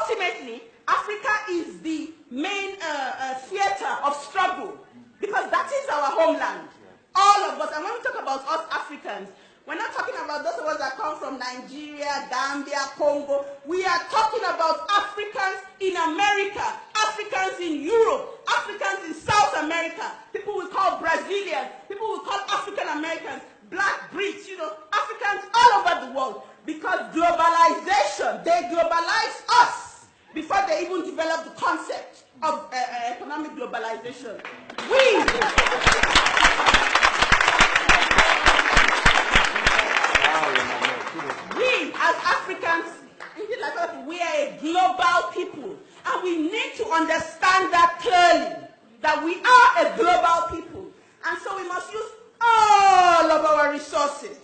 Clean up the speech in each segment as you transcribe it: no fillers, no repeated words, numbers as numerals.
ultimately, Africa is the main theater of struggle, because that is our homeland. All of us, and when we talk about us Africans, we're not talking about those of us that come from Nigeria, Gambia, Congo. We are talking about Africans in America, Africans in Europe, Africans in South America. People we call Brazilians, people we call African Americans, Black Brits, Africans all over the world. Because globalization, they globalize us before they even develop the concept of economic globalization. We as Africans, we are a global people, and we need to understand that clearly, that we are a global people, and so we must use all of our resources,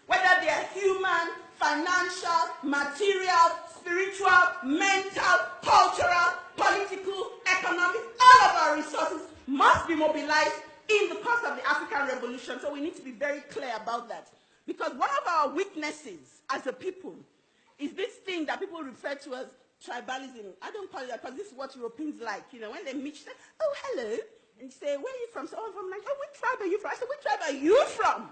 whether they are human, financial, material, spiritual, mental, cultural, political, economic, all of our resources must be mobilized in the course of the African Revolution. So we need to be very clear about that. Because one of our weaknesses as a people is this thing that people refer to as tribalism. I don't call it that because this is what Europeans like. When they meet, say, oh, hello. And you say, where are you from? So, oh, I'm from Nigeria. Oh, which tribe are you from? I said, which tribe are you from?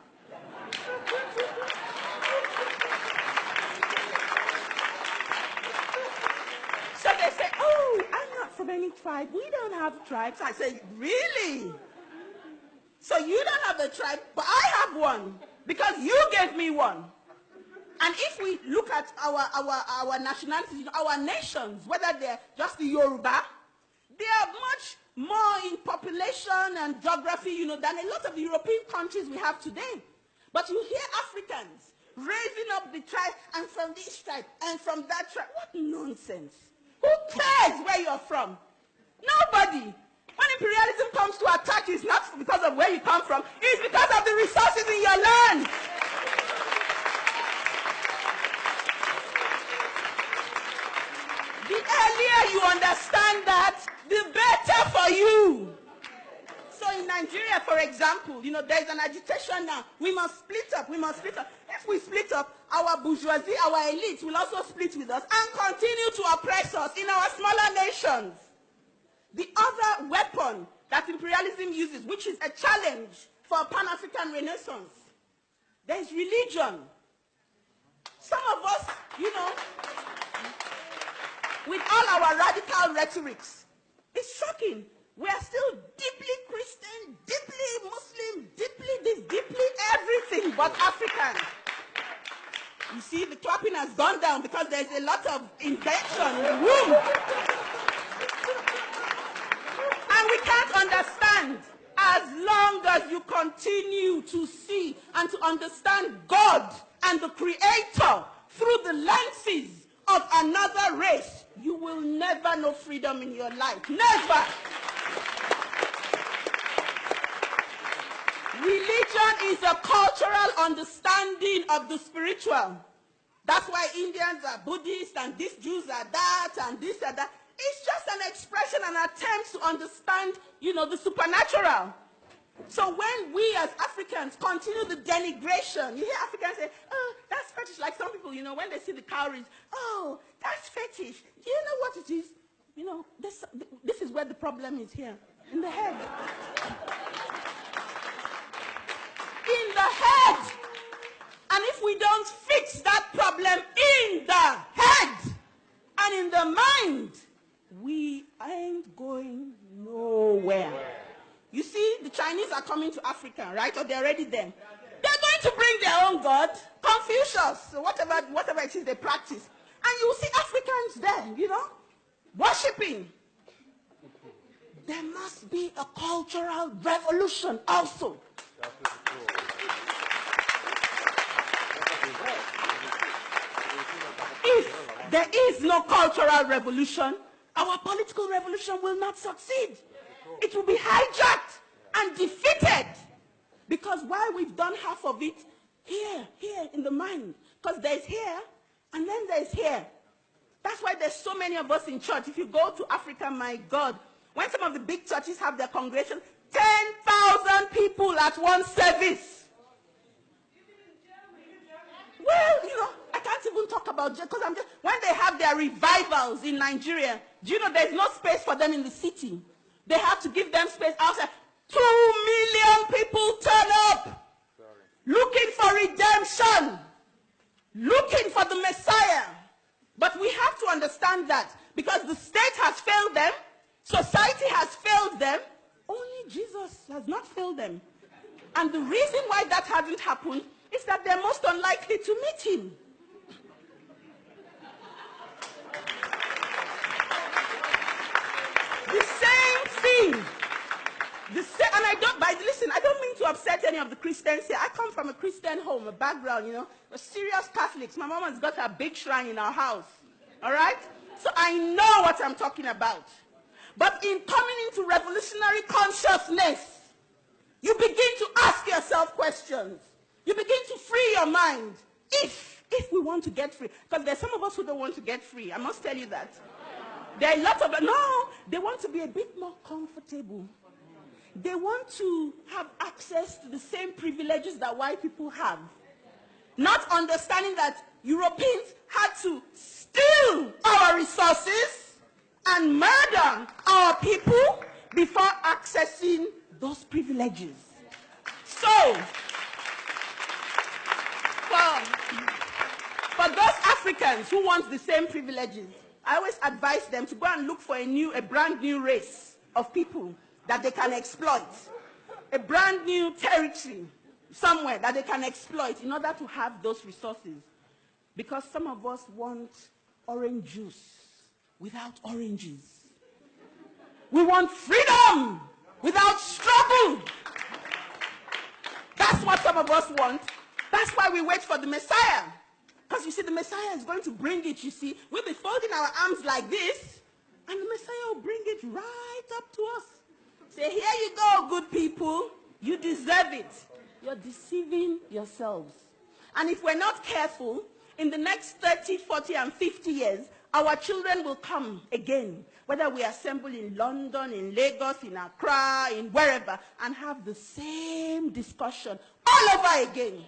So they say, oh, I'm not from any tribe. We don't have tribes. I say, really? So you don't have a tribe, but I have one. Because you gave me one. And if we look at our nationalities, our nations, whether they're just the Yoruba, they are much more in population and geography, than a lot of the European countries we have today. But you hear Africans raising up the tribe, and from this tribe, and from that tribe. What nonsense. Who cares where you're from? Nobody. When imperialism comes to attack you, it's not because of where you come from, it's because of the resources in your land. The earlier you understand that, the better for you. So in Nigeria, for example, there's an agitation now. We must split up. If we split up, our bourgeoisie, our elites will also split with us and continue to oppress us in our smaller nations. The other weapon that imperialism uses, which is a challenge for a Pan-African renaissance, there is religion. Some of us, with all our radical rhetorics, it's shocking. We are still deeply Christian, deeply Muslim, deeply this, deeply everything but African. You see, the clapping has gone down because there's a lot of intention in the room. And we can't understand as long as you continue to see and to understand God and the Creator through the lenses of another race, you will never know freedom in your life. Never. Religion is a cultural understanding of the spiritual. That's why Indians are Buddhists and these Jews are that and this and that. It's just an expression, an attempt to understand, the supernatural. So when we as Africans continue the denigration, you hear Africans say, oh, that's fetish. Like some people, when they see the cowries, oh, that's fetish. Do you know what it is? This is where the problem is here, in the head. In the head. And if we don't fix that problem in the head and in the mind, we ain't going nowhere. You see, the Chinese are coming to Africa, right? Or they're already there. They're going to bring their own God, Confucius, whatever it is they practice. And you will see Africans there, worshipping. There must be a cultural revolution also. If there is no cultural revolution, our political revolution will not succeed. It will be hijacked and defeated. Because while we've done half of it here in the mind, because there's here and then there's here. That's why there's so many of us in church. If you go to Africa, my God, when some of the big churches have their congregation, 10,000 people at one service. Well, I can't even talk about, because when they have their revivals in Nigeria, do you know there's no space for them in the city? They have to give them space outside. 2 million people turn up looking for redemption, looking for the Messiah. But we have to understand that because the state has failed them, society has failed them, only Jesus has not failed them. And the reason why that hasn't happened is that they're most unlikely to meet him. The same thing. And I don't mean to upset any of the Christians here. I come from a Christian home, a background, we're serious Catholics. My mom has got a big shrine in our house. All right? So I know what I'm talking about. But in coming into revolutionary consciousness, you begin to ask yourself questions. You begin to free your mind. If we want to get free. Because there's some of us who don't want to get free. I must tell you that. There are lots of, no, they want to be a bit more comfortable. They want to have access to the same privileges that white people have. Not understanding that Europeans had to steal our resources and murder our people before accessing those privileges. So, for those Africans who want the same privileges, I always advise them to go and look for a brand new race of people that they can exploit. A brand new territory somewhere that they can exploit in order to have those resources. Because some of us want orange juice without oranges. We want freedom without struggle. That's what some of us want. That's why we wait for the Messiah. Because you see, the Messiah is going to bring it, you see. We'll be folding our arms like this, and the Messiah will bring it right up to us. Say, here you go, good people. You deserve it. You're deceiving yourselves. And if we're not careful, in the next 30, 40, and 50 years, our children will come again, whether we assemble in London, in Lagos, in Accra, in wherever, and have the same discussion all over again.